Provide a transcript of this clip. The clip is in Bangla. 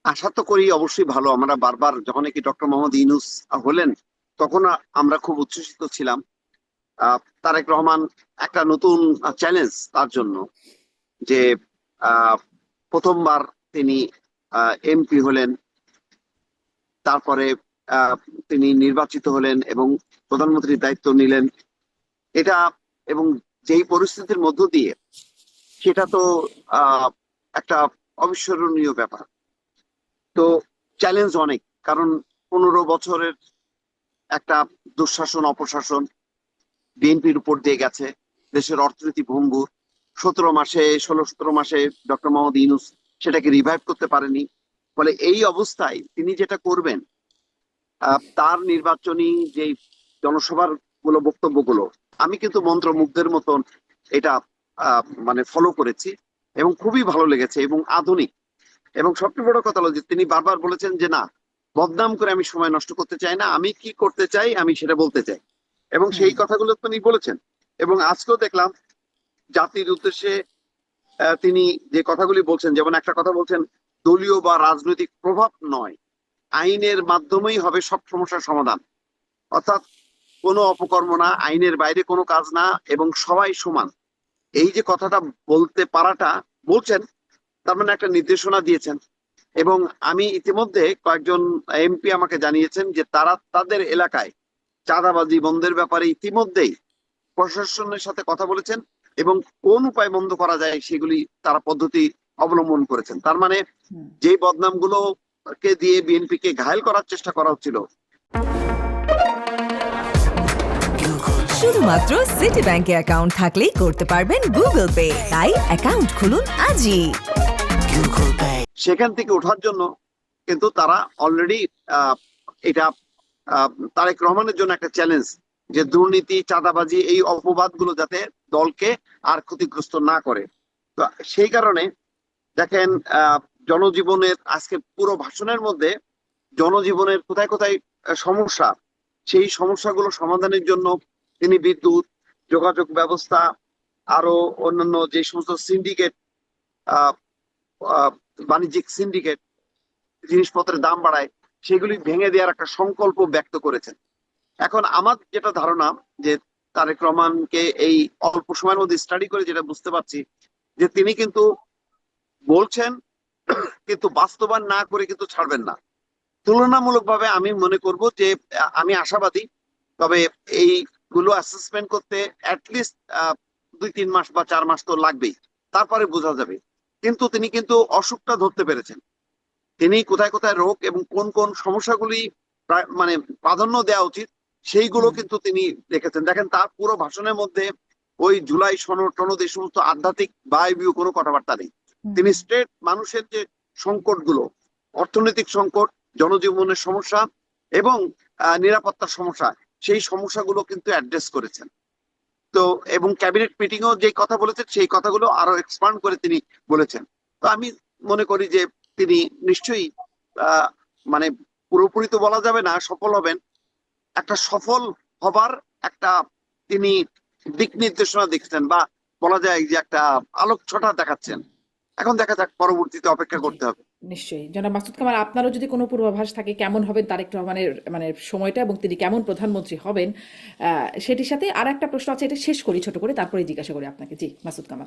আশা তো করি অবশ্যই ভালো। আমরা বারবার যখন কি ডক্টর মোহাম্মদ ইউনূস হলেন, তখন আমরা খুব উচ্ছ্বসিত ছিলাম। তারেক রহমান একটা নতুন চ্যালেঞ্জ তার জন্য, যে আহ, প্রথমবার তিনি এমপি হলেন, তারপরে আহ, তিনি নির্বাচিত হলেন এবং প্রধানমন্ত্রীর দায়িত্ব নিলেন। এটা এবং যেই পরিস্থিতির মধ্য দিয়ে, সেটা তো আহ, একটা অবিস্মরণীয় ব্যাপার। তো চ্যালেঞ্জ অনেক, কারণ 15 বছরের একটা দুঃশাসন অপশাসন বিএনপির উপর দিয়ে গেছে, দেশের অর্থনীতি ভঙ্গুর। 17 মাসে 16-17 মাসে ডক্টর মোহাম্মদ ইউনূস সেটাকে রিভাইভ করতে পারেনি। ফলে এই অবস্থায় তিনি যেটা করবেন, তার নির্বাচনী যে জনসভার বক্তব্যগুলো, আমি কিন্তু মন্ত্রমুগ্ধের মতন এটা মানে ফলো করেছি এবং খুবই ভালো লেগেছে এবং আধুনিক। এবং সবচেয়ে বড় কথা হলো যে তিনি বারবার বলেছেন যে না, বদনাম করে আমি সময় নষ্ট করতে চাই না, আমি কি করতে চাই আমি সেটা বলতে চাই। এবং হুম। সেই কথাগুলো তিনি বলেছেন। এবং আজকেও দেখলাম জাতির উদ্দেশ্যে তিনি যে কথাগুলি বলছেন, যেমন একটা কথা বলছেন, দলীয় বা রাজনৈতিক প্রভাব নয়, আইনের মাধ্যমেই হবে সব সমস্যার সমাধান। অর্থাৎ কোনো অপকর্ম না, আইনের বাইরে কোনো কাজ না, এবং সবাই সমান। এই যে কথাটা বলতে পারাটা বলছেন, তার মানে একটা নির্দেশনা দিয়েছেন। এবং আমি ইতিমধ্যে কয়েকজন এমপি আমাকে জানিয়েছেন যে তারা তাদের এলাকায় চাঁদাবাজি বন্ধের ব্যাপারে ইতিমধ্যেই প্রশাসনের সাথে কথা বলেছেন এবং কোন উপায় বন্ধ করা যায় সেগুলি তারা পদ্ধতি অবলম্বন করেছেন। তার মানে হুম। যে বদনামগুলো কে দিয়ে বিএনপি কে ঘায়েল করার চেষ্টা করা হচ্ছিল। শুধুমাত্র সিটি ব্যাংকে অ্যাকাউন্ট থাকলেই করতে পারবেন গুগল পে। তাই অ্যাকাউন্ট খুলুন আজই। সেখান থেকে ওঠার জন্য কিন্তু তারা অলরেডি এটা তারেক রহমানের জন্য একটা চ্যালেঞ্জ, যে দুর্নীতি চাঁদাবাজি এই অপবাদগুলো যাতে দলকে আর ক্ষতিগ্রস্ত না করে। তো সেই কারণে দেখেন, জনজীবনের আজকে পুরো ভাষণের মধ্যে জনজীবনের কোথায় কোথায় সমস্যা, সেই সমস্যাগুলো সমাধানের জন্য তিনি বিদ্যুৎ, যোগাযোগ ব্যবস্থা, আরো অন্যান্য যে সমস্ত সিন্ডিকেট, বাণিজ্যিক সিন্ডিকেট জিনিসপত্রের দাম বাড়ায়, সেগুলি ভেঙে দেওয়ার একটা সংকল্প ব্যক্ত করেছেন। এখন আমার যেটা ধারণা, যে তারেক রহমানকে এই অল্প সময়ের মধ্যে স্টাডি করে যেটা বুঝতে পারছি, যে তিনি কিন্তু বলছেন, কিন্তু বাস্তবায়ন না করে কিন্তু ছাড়বেন না। তুলনামূলকভাবে আমি মনে করব যে আমি আশাবাদী। তবে এইগুলো অ্যাসেসমেন্ট করতে অ্যাটলিস্ট 2-3 মাস বা 4 মাস তো লাগবেই, তারপরে বোঝা যাবে। কিন্তু তিনি কিন্তু অসুখটা ধরতে পেরেছেন। তিনি কোথায় কোথায় রোগ এবং কোন কোন সমস্যাগুলি মানে প্রাধান্য দেওয়া উচিত, সেইগুলো হুম। কিন্তু তিনি দেখেছেন। দেখেন, তার পুরো ভাষণের মধ্যে ওই জুলাই সনদ টনদ এই সমস্ত আধ্যাত্মিক বায়বীয় কোনো কথাবার্তা নেই। হুম। তিনি স্ট্রেট মানুষের যে সংকটগুলো, অর্থনৈতিক সংকট, জনজীবনের সমস্যা এবং নিরাপত্তার সমস্যা, সেই সমস্যাগুলো কিন্তু অ্যাড্রেস করেছেন। তো এবং ক্যাবিনেট মিটিংও যে কথা বলেছেন, সেই কথাগুলো আরো এক্সপান্ড করে তিনি বলেছেন। তো আমি মনে করি যে তিনি নিশ্চয়ই আহ মানে পুরোপুরি তো বলা যাবে না সফল হবেন, একটা সফল হবার একটা তিনি দিক নির্দেশনা দেখছেন, বা বলা যায় যে একটা আলোক ছটা দেখাচ্ছেন। এখন দেখা যাক, পরবর্তীতে অপেক্ষা জি, করতে হবে। নিশ্চয়ই। জনাব মাসুদ কামাল, আপনারও যদি কোনো পূর্বাভাস থাকে কেমন হবেন তারেক রহমানের মানে সময়টা এবং তিনি কেমন প্রধানমন্ত্রী হবেন, সেটির সাথে আর একটা প্রশ্ন আছে, এটা শেষ করি ছোট করে, তারপরে জিজ্ঞাসা করি আপনাকে। জি, মাসুদ কামাল।